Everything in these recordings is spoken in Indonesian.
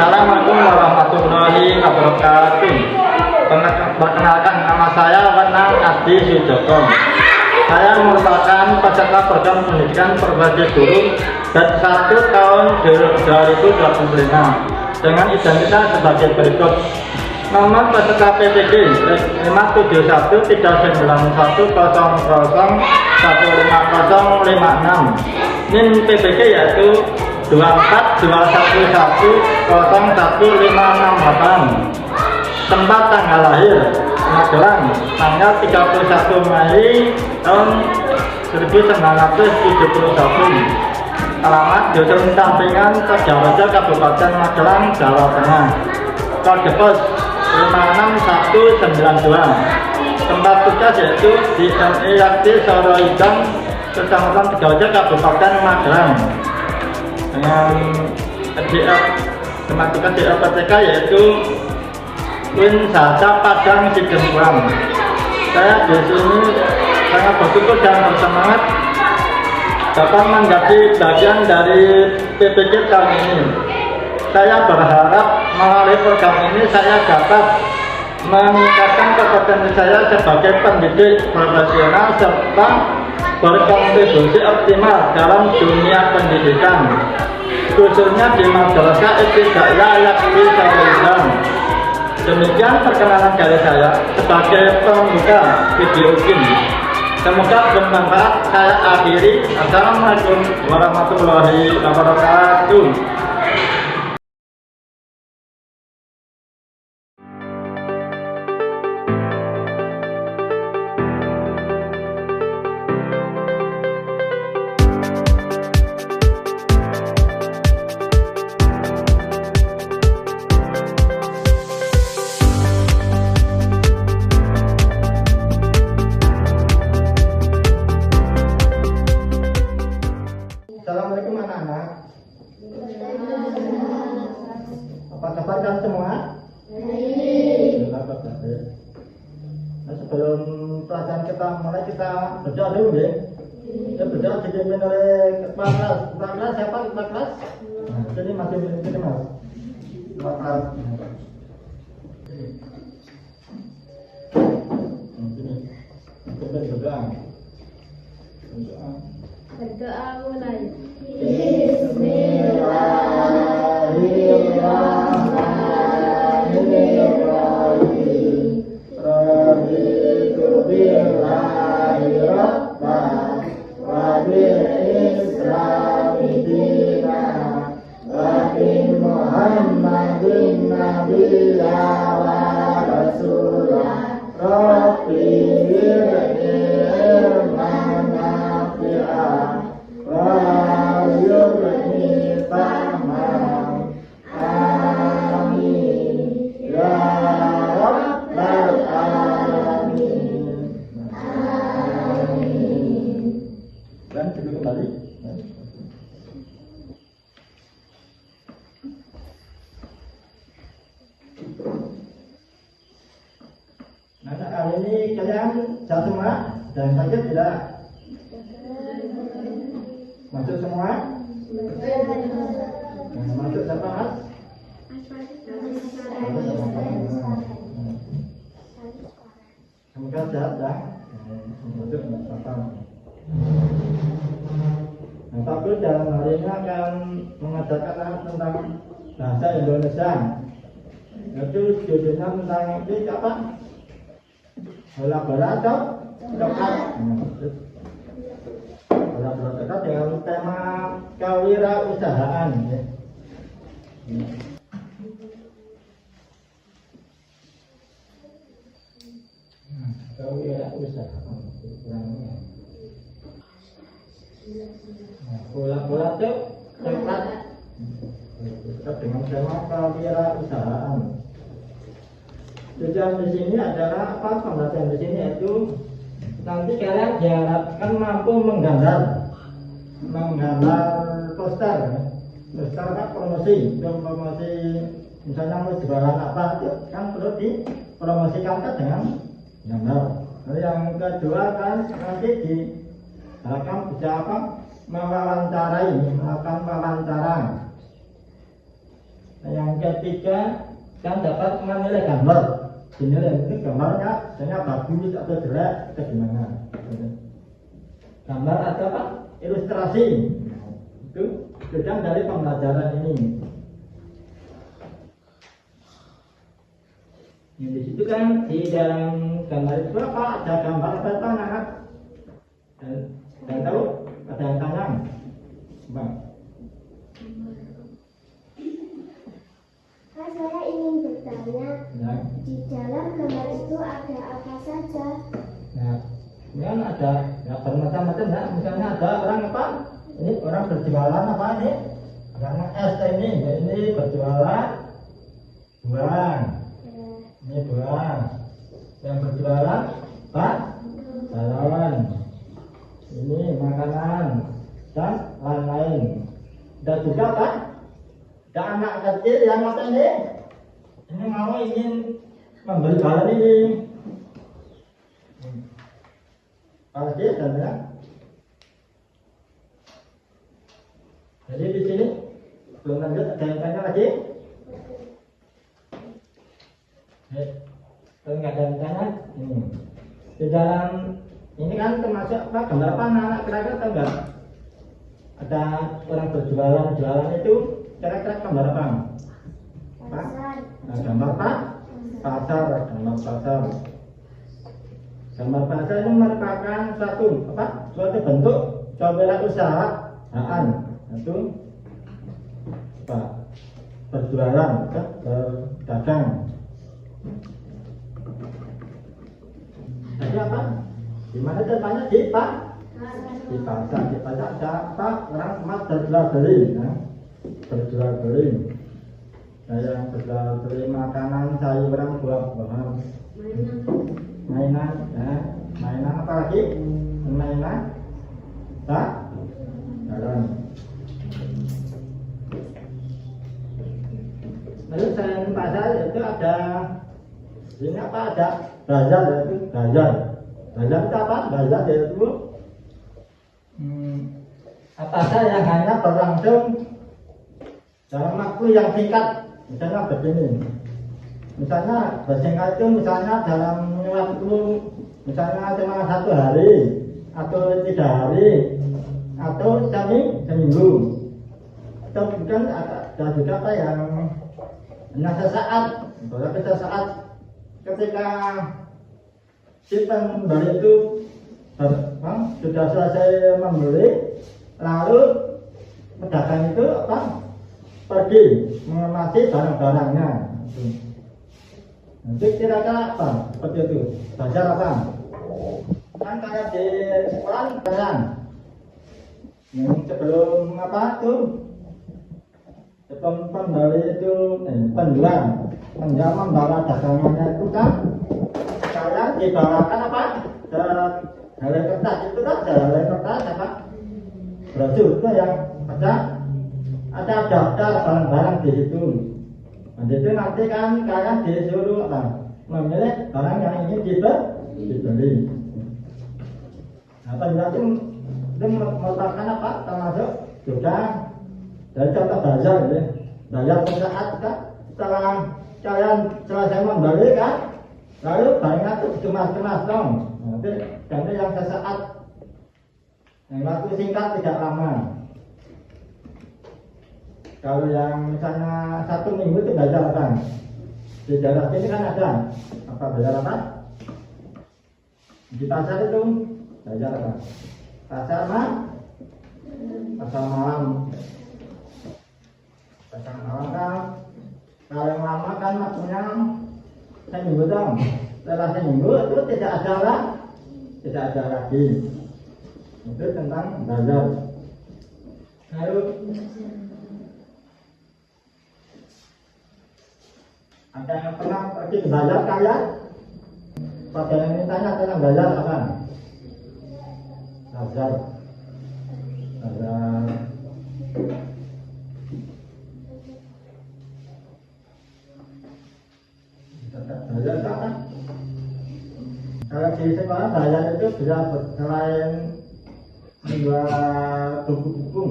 Assalamualaikum warahmatullahi wabarakatuh. Perkenalkan, nama saya Wenang Adi Sujoko. Saya merupakan peserta program pendidikan berbasis guru batch 1 tahun 2025 dengan identitas sebagai berikut. Nomor peserta PPG 5713910015056. NIM PPG yaitu 24211011568. Tempat tanggal lahir Magelang tanggal 31 Mei tahun 1971. Alamat Dusun Sampingan, Tegarejo, Kabupaten Magelang, Jawa Tengah. Kode pos 56192. Tempat tugas yaitu di MI Yakti Soroidang, Kecamatan Tegarejo, Kabupaten Magelang. Dengan tempat tugas di LPTK yaitu Win Saja Padang Sidempuan. Saya di sini sangat bersyukur dan bersemangat dapat menjadi bagian dari PPG tahun ini. Saya berharap melalui program ini saya dapat meningkatkan kompetensi saya sebagai pendidik profesional serta berkontribusi optimal dalam dunia pendidikan, khususnya di Madrasah Ibtidaiyah Yakti Soroidang. Demikian perkenalan dari saya sebagai pembuka video ini. Semoga bermanfaat. Saya akhiri. Assalamualaikum warahmatullahi wabarakatuh. Assalamualaikum anak-anak. Apa kabar kalian semua? Baik. Nah, sebelum pelajaran kita mulai, kita berdoa dulu deh. Kita berdoa dipimpin oleh kepala kelas. Kepala kelas siapa? Kepala kelas? Jadi masih ini mas. Kepala kelas. Kita berdoa. Berdoa mulai. Bismillahirrahmanirrahim. Raditu billahi rabban wa bil islami dinan wa bi Muhammadin nabiyya wa rasulah. Rabbi zidni ilman nafi'an wa yurni fahman. Amin ya rabbal alamin. Amin. Dan duduk kembali. Nah, kali ini kalian jauh semua dan sakit tidak? Masuk semua? Masuk siapa mas? Semoga sehat ya. Masuk siapa? Nah, Pak Guru dalam hari ini akan mengajarkan tentang bahasa Indonesia. Itu judulnya tentang ini apa? Bola-bola atau coklat. Bola-bola coklat dengan tema kewirausahaan. Kewirausahaan. Bola-bola itu coklat. Dengan tema kewirausahaan. Tujuan di sini adalah apa? Pembelajaran di sini yaitu nanti kalian diharapkan mampu menggambar poster apa promosi, misalnya mau jualan apa kan perlu dipromosikan dengan gambar. Lalu yang kedua kan nanti diharapkan bisa apa? Melakukan wawancara. Nah, yang ketiga kan dapat menilai gambar. Dinilai itu gambarnya misalnya bagus atau jelek atau gimana. Gambar atau apa? Ilustrasi. Itu tujuan dari pembelajaran ini. Yang di situ kan di dalam gambar itu apa? Ada gambar apa anak? Dan tahu ada yang tanya, bang. Saya ingin bertanya, Ya. di dalam gambar itu ada apa saja? Nah, ini kan ada ya bermacam-macam ya. Misalnya ada orang apa? Ini orang berjualan apa ini? Karena es ini, ya ini berjualan buah. Ini buah. Yang berjualan pak, balon. Ini makanan dan lain-lain. Dan juga pak, ada anak kecil yang apa ini? Ini mau ingin membeli balon ini. Pasti dan ya. Jadi di sini belum lanjut, ada yang tanya lagi? Kalau nggak ada yang tanya, ini di dalam ini kan termasuk apa? Gambar apa anak kira-kira tahu nggak? Ada orang jualan itu kira-kira gambar apa? Pak? Nah, gambar apa? Pasar, gambar pasar. Gambar pasar itu merupakan suatu bentuk coba usahaan. Itu apa? Berjualan, berdagang. Jadi apa? Di mana contohnya di pasar. Di pasar ada apa? Orang emas berjual beli, ya. Berjual beli. Nah, yang berjual beli makanan, sayuran, buah-buahan, mainan, ya. Mainan apa lagi? Mainan, jalan. Lalu selain pasar itu ada ini apa? Ada bazar, yaitu bazar. Bazar itu apa? Bazar yaitu pasar yang hanya berlangsung dalam waktu yang singkat. Misalnya begini. Misalnya bersingkat itu misalnya dalam waktu misalnya cuma 1 hari atau 3 hari atau seminggu. Atau bukan ada juga apa yang hanya sesaat, beberapa sesaat ketika si pembeli itu sudah selesai membeli, lalu pedagang itu apa? Pergi mengemasi barang-barangnya. Nanti kira-kira apa? Seperti itu. Bazar apa? Kan kayak di sekolah kan? Sebelum apa tuh? Pembeli itu penjual membawa dagangannya itu kan saya dibawakan apa? Helai kertas itu kan helai kertas apa? Brosur itu yang ada daftar barang-barang di situ. Nanti itu nanti kan kalian disuruh apa? Memilih barang yang ingin dibeli. Nah, penjual itu merupakan apa? Termasuk juga dari contoh bazar, ya. Bazar saat kan setelah kalian selesai membeli kan, lalu barangnya itu dikemas-kemas dong. Nanti ganti yang sesaat, yang waktu singkat tidak lama. Kalau yang misalnya 1 minggu itu bazar kan, di daerah sini kan ada apa bazar apa? Di pasar itu bazar apa? Pasar malam. Pasar malam kan, kalau yang lama kan waktunya seminggu dong. Setelah seminggu itu tidak ada lagi. Itu tentang bazar. Lalu ada yang pernah pergi ke bazar kalian? Pada yang ini tanya tentang bazar apa? Bazar. Bazar apa? Kalau di sekolah bazar itu bisa selain menjual buku-buku,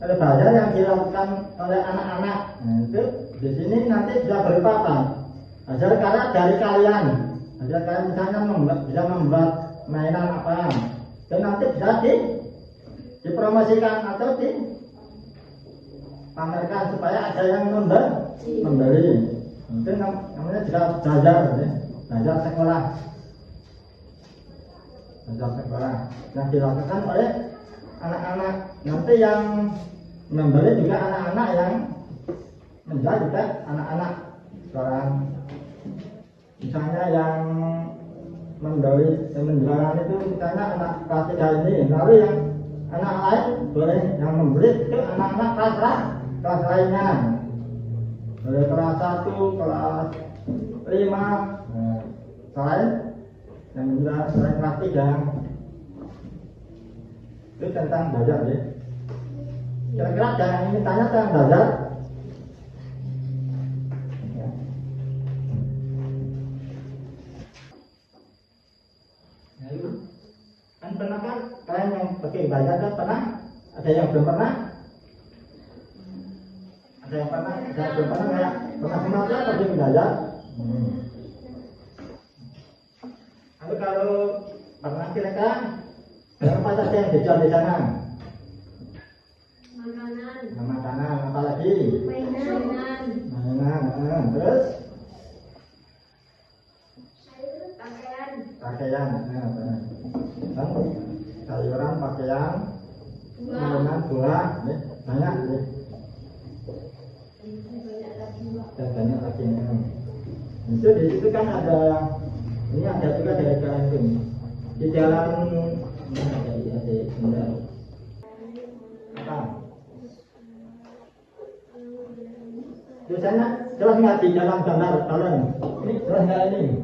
Ada belajar yang dilakukan oleh anak-anak. Nah, itu di sini nanti bisa berupa apa? Belajar karena dari kalian. Belajar kalian misalnya bisa membuat mainan apa, dan nanti bisa dipromosikan atau dipamerkan supaya ada yang membeli. Itu namanya juga belajar, ya. Belajar sekolah. Belajar sekolah yang dilakukan oleh anak-anak. Nanti yang membeli juga anak-anak, yang menjual juga anak-anak. Sekarang misalnya yang menjualan itu misalnya anak kelas 3 ini, lalu yang anak lain boleh yang membeli itu anak-anak kelas lainnya, boleh kelas 1, kelas 5, selain yang menjual selain kelas 3. Itu tentang belajar, ya. Kira-kira ada yang ingin tanya tentang belajar? Ya. Kan pernah kan kalian yang pakai belajar kan pernah? Ada yang belum pernah? Ada yang pernah? Ada yang belum pernah nggak? Pernah semua kan pakai belajar? Lalu kalau pernah kira-kira apa saja yang dijual di sana? Makanan, apa lagi? Mainan. Terus? Pakaian. Dan sayuran, pakaian, mainan, buah, banyak. Dan banyak lagi. Itu di situ kan ada, ini ada juga dari kampung di jalan. Apa? Biasanya jelas nggak di dalam gambar kalian? Ini jelas nggak ini?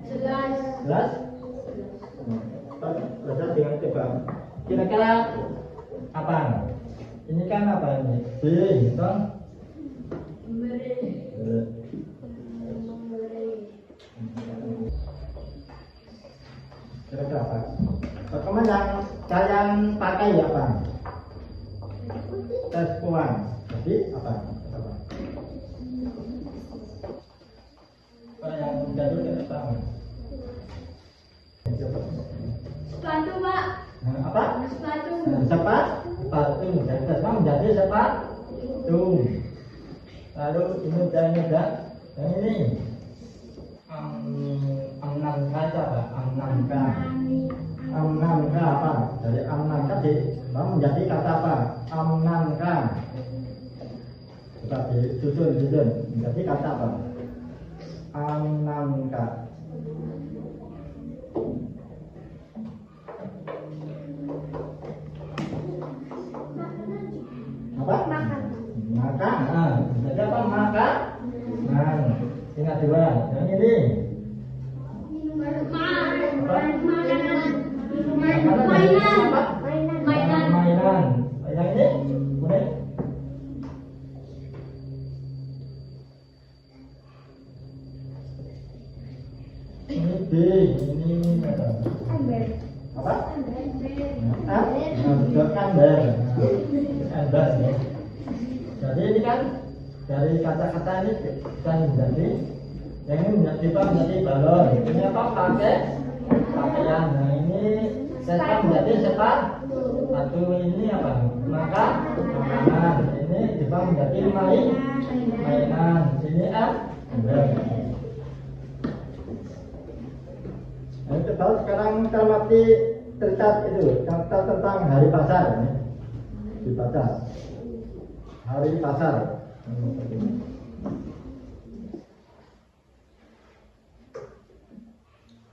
Jelas? Jelas dengan coba. Kira-kira apa? Ini kan apa ini? B, kan? Kira-kira apa? Bagaimana yang kalian pakai apa? Tes uang. Jadi apa? Apa yang jadi kita tahu? Sepatu, Pak. Apa? Sepatu. Sepatu. Jadi tes uang menjadi sepatu. Lalu ini dan yang ini. Amnangka apa? Amnangka apa? Dari amnangka menjadi kata apa? Amnangka. Coba disusun menjadi kata apa? Amnangka. Apa? Makan. Jadi apa? Makan. Ingat dua. Yang ini. Mainan. Yang ini boleh? Ini B. Ini apa? Ember. Ya. Jadi ini kan dari kata-kata ini kita menjadi yang ini menjadi balon. Ini apa? Pakaian. Nah ini setan menjadi sepatu. Ini apa? Makanan. Ini juga menjadi mainan. Ini ember. Nah, itu tahu sekarang kita mati cerita itu cerita tentang hari pasar ini. Di pasar. Hari pasar.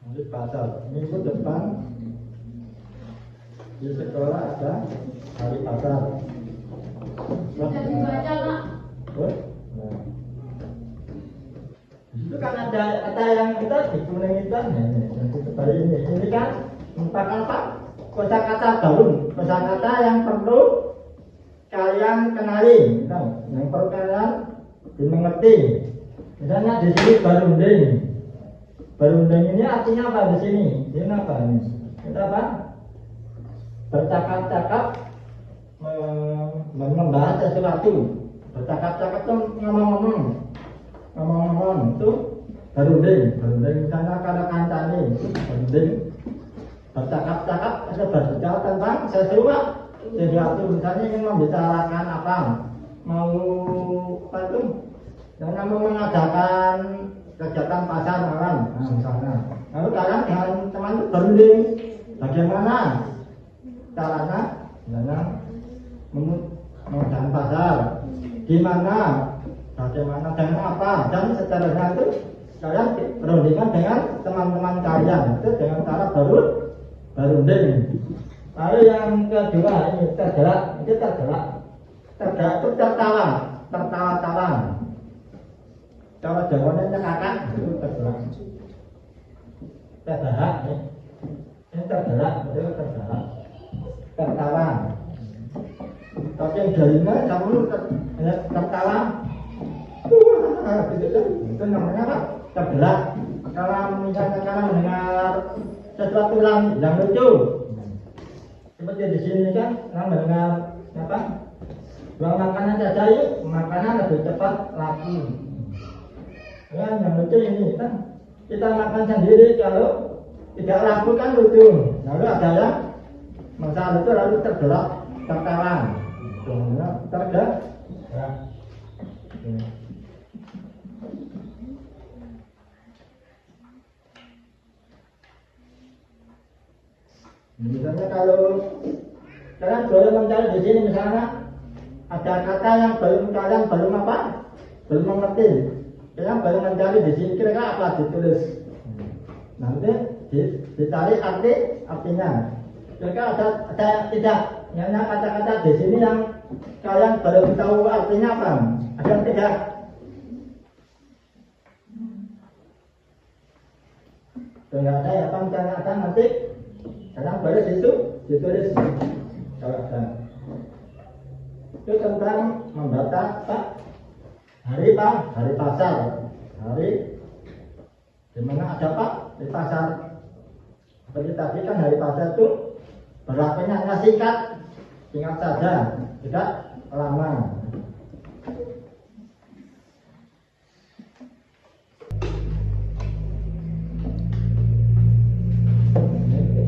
Hari pasar. Minggu depan di sekolah ada hari pasar. Bisa dibaca, Pak. Nah. Itu kan ada kata yang kita di kuning itu kan seperti ini kan kata kosakata baru, kosakata yang perlu kalian kenali, yang perlu kalian dimengerti. Misalnya di sini barunding. Barunding ini artinya apa di sini? Ini apa ini? Kita apa? Bercakap-cakap membahas sesuatu, bercakap-cakap tuh ngomong-ngomong itu berunding misalnya kada kancane berunding bercakap-cakap berbicara tentang sesuatu misalnya ingin membicarakan apa mau apa itu jangan mau mengadakan kegiatan pasar malam misalnya lalu kalian dengan teman itu berunding bagaimana caranya misalnya mengadakan pasar gimana bagaimana dan apa dan seterusnya itu kalian berundingan dengan teman-teman kalian itu dengan cara berunding. Lalu yang kedua ini tergerak itu tertawa kalau jawabannya cekakak itu tergerak ini tergerak tertawa tapi yang jadinya kamu tertawa itu namanya apa? Tergerak. Kalau misalnya kalian mendengar sesuatu yang lucu seperti di sini kan kalian mendengar apa? Buang makanan saja yuk, makanan lebih cepat laku kan yang lucu ini kan kita makan sendiri kalau tidak laku kan lucu lalu ada yang masalah itu lalu tergerak tertawa tergerak misalnya kalau kalian boleh mencari di sini misalnya ada kata yang kalian belum mengerti kalian baru mencari di sini kira-kira apa ditulis nanti dicari artinya kira-kira ada tidak yang kata-kata di sini yang kalian belum tahu artinya apa ada yang tidak enggak ada ya misalnya ada nanti kalian boleh ditulis kalau ada itu tentang membaca hari pasar dimana ada di pasar seperti tadi kan hari pasar itu berlakunya hanya singkat saja tidak lama.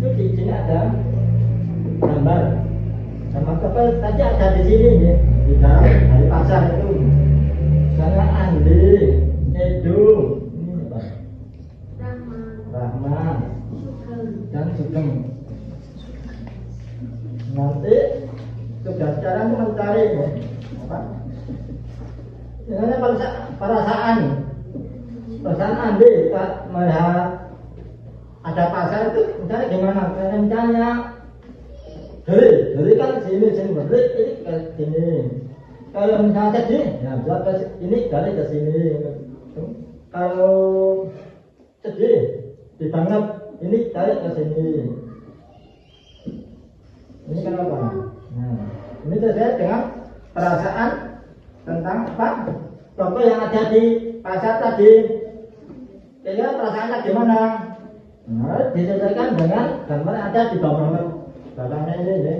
Di sini ada gambar kapal saja ada di sini ya di dalam hari pasar itu misalnya Andi, Edo, ini apa? Rahma dan Sugeng. Nanti tugas kalian mencari ya apa? Misalnya perasaan Andi melihat ada pasar itu misalnya gimana? Misalnya dari kan sini balik ini ke sini. Kalau misalnya sedih, ya ke ini dari ke sini. Kalau sedih, dibanget ini dari ke sini. Ini kenapa? Nah, ini terkait dengan perasaan tentang apa? Toko yang ada di pasar tadi. Kira perasaannya gimana? Nah, disesuaikan dengan gambar yang ada di belakangnya ini ya.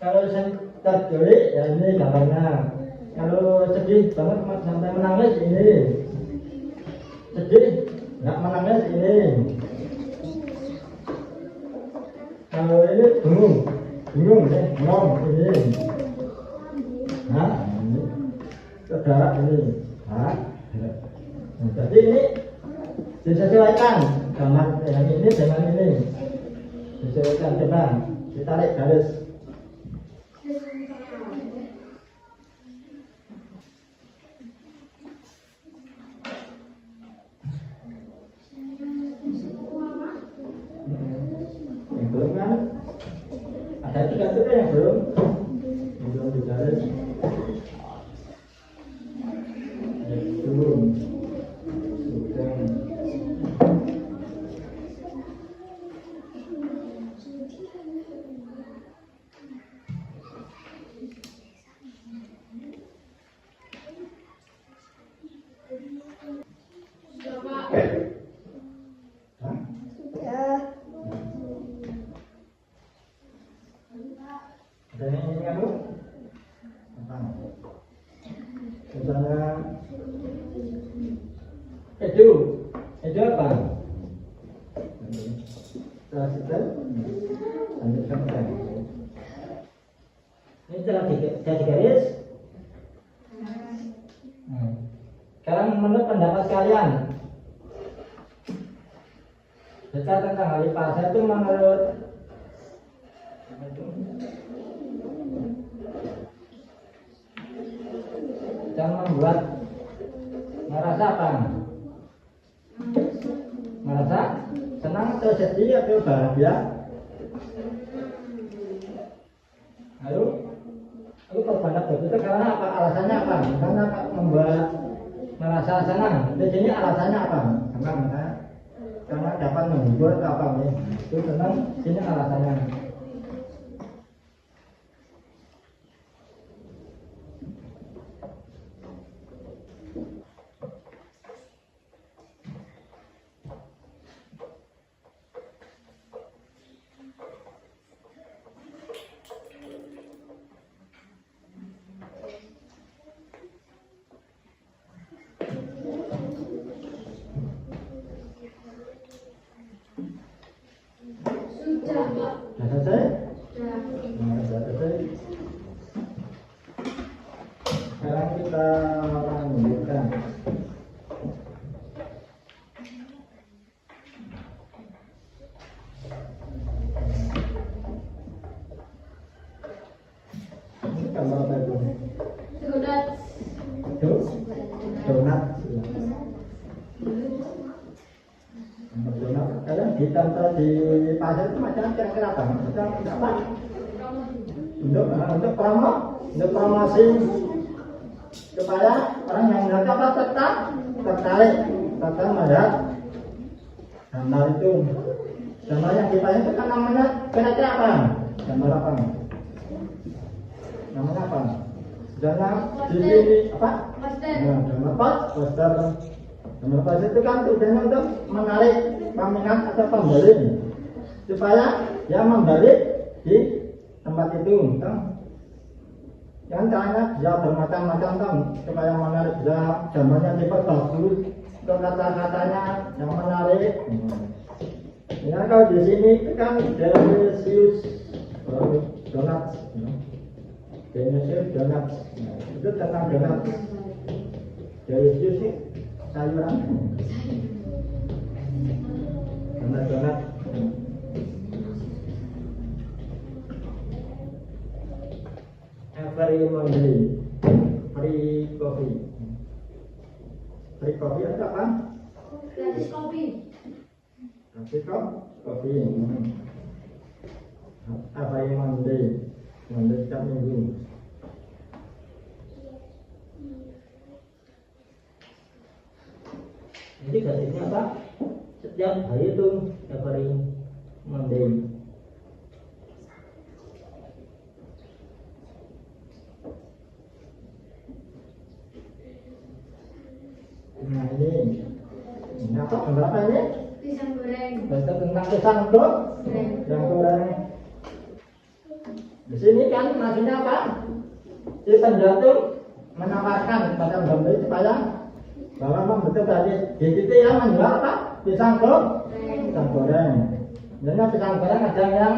Kalau tergelik ya ini gambarnya. Kalau sedih banget sampai menangis ini. Sedih nggak menangis ini. Kalau ini bingung ya, ini. Nah, ini saudara ini. Nah, jadi ini disesuaikan gambar yang ini dengan ini. Disesuaikan, coba ditarik garis. Yang belum kan? Ada 3 titik yang belum digaris. Belum. Itu apa? Transitor. Lanjutkan. Ini telah digaris. Sekarang menurut pendapat kalian, bicara tentang hari pasar itu menurut yang membuat merasa apa? Merasa senang atau sedih atau bahagia? Lalu berpendapat begitu karena apa? Alasannya apa? Karena membuat merasa senang. Di sini alasannya apa? Karena dapat menghibur atau apa nih? Itu senang. Sini alasannya. Sudah, Pak. Sudah selesai? Sudah. Sudah selesai. Sekarang kita lanjutkan. Ini gambar apa itu? Donat. Donat. Donat. Kalian ditempel di pasar itu macam kira-kira apa? Maksudnya apa? Untuk promosi supaya orang yang melihat apa tertarik melihat gambar itu. Gambar yang dipajang itu kan namanya kira-kira apa? Gambar apa? Namanya apa? Jangan di sini apa? Poster. Gambar poster. Gambar poster itu kan tujuannya untuk menarik peminat atau pembeli supaya dia membeli di tempat itu. Yang caranya bisa bermacam-macam kan supaya menarik, bisa gambarnya cepat bagus, kata-katanya yang menarik. Ya kalau di sini itu kan delicious donuts, delicious donuts. Itu tentang donat. Delicious sih sayuran. Donat. Every Monday, free coffee. Free coffee itu apa? Gratis kopi. Free coffee. Every Monday setiap minggu. Jadi gratisnya apa? Setiap hari itu every Monday. Nah ini apa? Berapa ini? Pisang goreng. Baca tentang pisang tuh, yang goreng. Di sini kan maksudnya apa? Si penjual itu menawarkan kepada pembeli supaya bahwa membetul tadi di situ yang menjual apa? Pisang goreng. Sebenarnya pisang goreng ada yang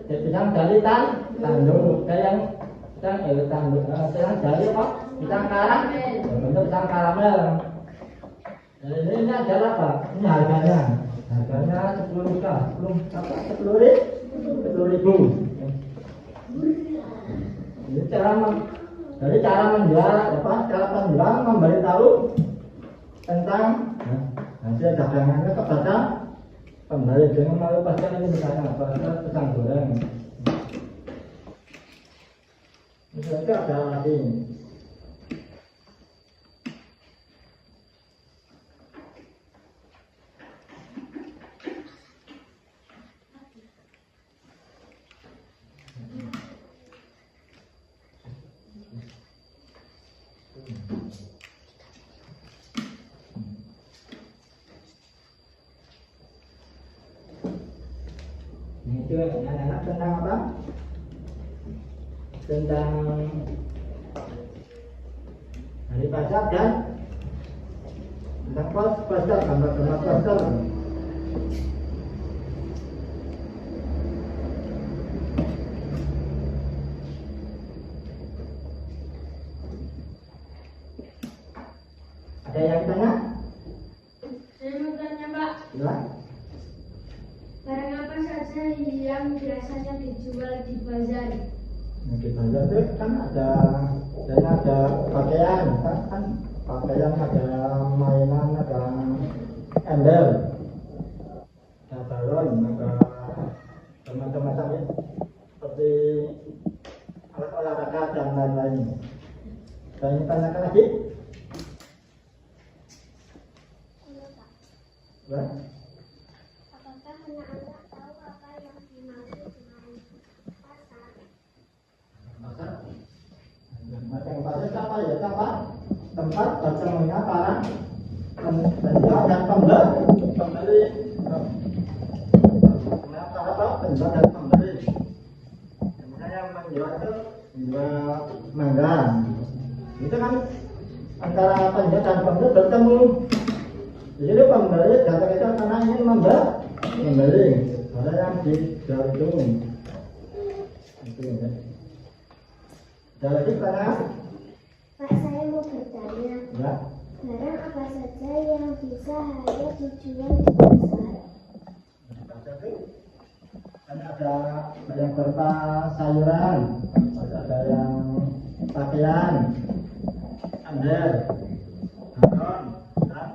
pisang dari tanduk, ada yang tanduk, pisang dari apa? Pisang karang, bentuk pisang karamel. Ini adalah apa? Ini harganya 10 juta, 10 ribu. Ini cara menjual apa? Cara penjual memberitahu tentang hasil dagangannya kepada pembeli dengan melepaskan ini misalnya apa? Pisang goreng. Misalnya ada lagi. Itu anak-anak tentang apa? Tentang hari pasar dan Tentang poster, gambar-gambar poster. Ada yang tanya? Saya mau tanya Pak, Ya. barang apa saja yang biasanya dijual di bazar? Nah, di bazar itu kan ada, misalnya ada pakaian, kan pakaian, ada mainan, ada ember, ada balon, ada macam-macam ya, seperti alat olahraga dan lain-lain. Saya ingin tanyakan lagi. Ya. Apakah anak-anak tahu apa yang dimaksud dengan pasar? Macam pasar apa ya? Tempat bertemunya para penjual dan pembeli. Para penjual dan pembeli. Misalnya yang menjual itu menjual mangga. Itu kan antara penjual dan pembeli bertemu. Jadi pembeli datang itu karena ingin membeli. Ada yang dijual itu. Itu ya. Ada lagi pertanyaan? Pak, saya mau bertanya, Ya. barang apa saja yang bisa hanya dijual di pasar? Ada yang berupa sayuran, ada yang pakaian, ember, galon, dan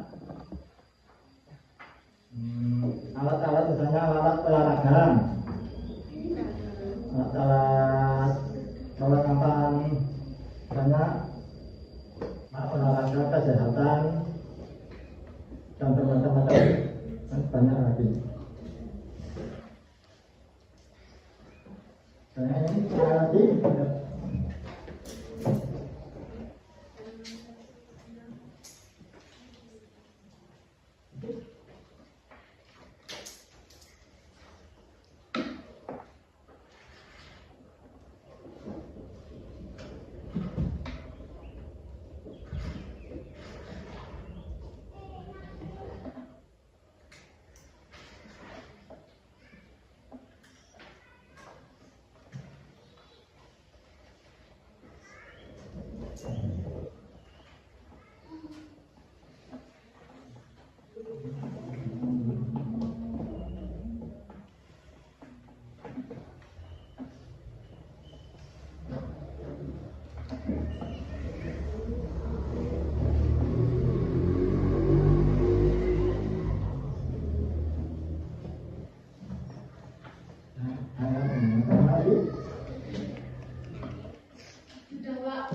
alat-alat, misalnya alat olahraga, alat apa, misalnya alat olahraga, kesehatan, dan macam-macam, dan banyak lagi. Saya ini lagi. Sudah Pak.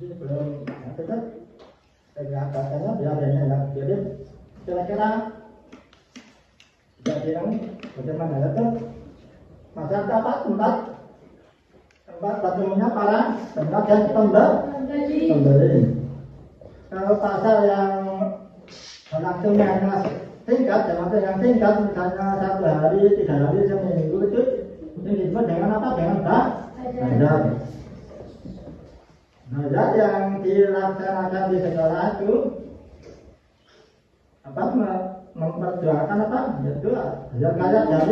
Jadi belum kita katanya biasanya ya. Jadi kira-kira tidak bagaimana ya tuh? Masyarakat apa tempat bertemunya para penjual dan pembeli. Kalau pasar yang langsungnya hanya tingkat, yang tingkat misalnya 1 hari, 3 hari, seminggu itu disebut dengan apa? Dengan bazar. Bazar yang dilaksanakan di sekolah itu apa? Memperjualkan apa? Yaitu bazar kayak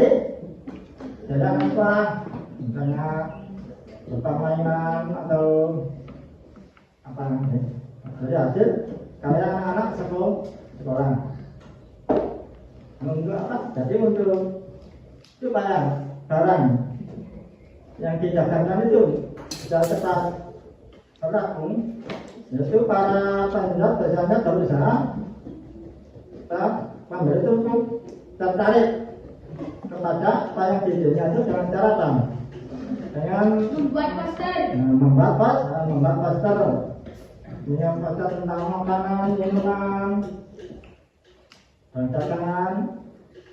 dari apa? Misalnya berupa mainan atau apa namanya? Dari hasil karya anak-anak sekolah. Untuk apa? Jadi untuk supaya barang yang didagangkan itu bisa tetap terlaku, yaitu para penjual biasanya berusaha pembeli itu tertarik kepada apa yang dijualnya itu dengan cara apa? Dengan membuat poster, punya poster tentang makanan, minuman, dan dagangan,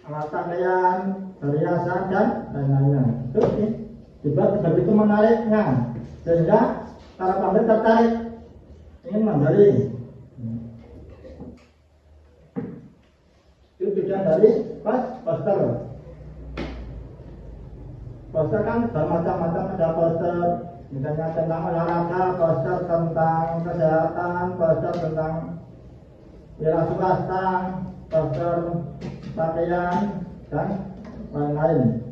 alat pakaian, perhiasan dan lain-lainnya. Terus nih, dibuat begitu menariknya sehingga para pembeli tertarik ingin membeli. Itu tujuan dari poster. Poster kan bermacam-macam, ada poster misalnya tentang olahraga, poster tentang kesehatan, poster tentang wira swasta, poster pakaian dan lain-lain.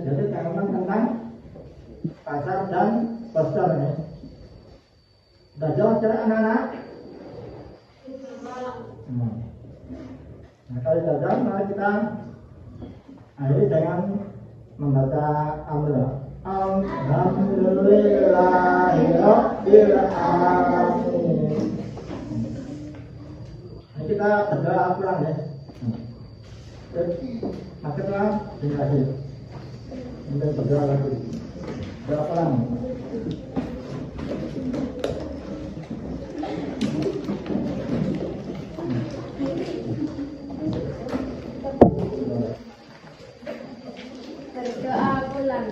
Jadi teman tentang pasar dan poster ini. Sudah jawab cara anak-anak? Nah, kalau sudah jawab, mari kita akhiri dengan membaca alhamdulillah. Alhamdulillahirabbil alamin. Ini kita berdoa pulang ya. Maksudnya terima kasih. Kita berdoa lagi. Berdoa pulang. Berdoa pulang.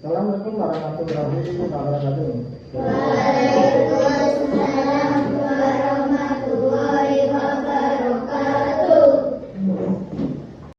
Assalamualaikum warahmatullahi wabarakatuh. Waalaikumsalam.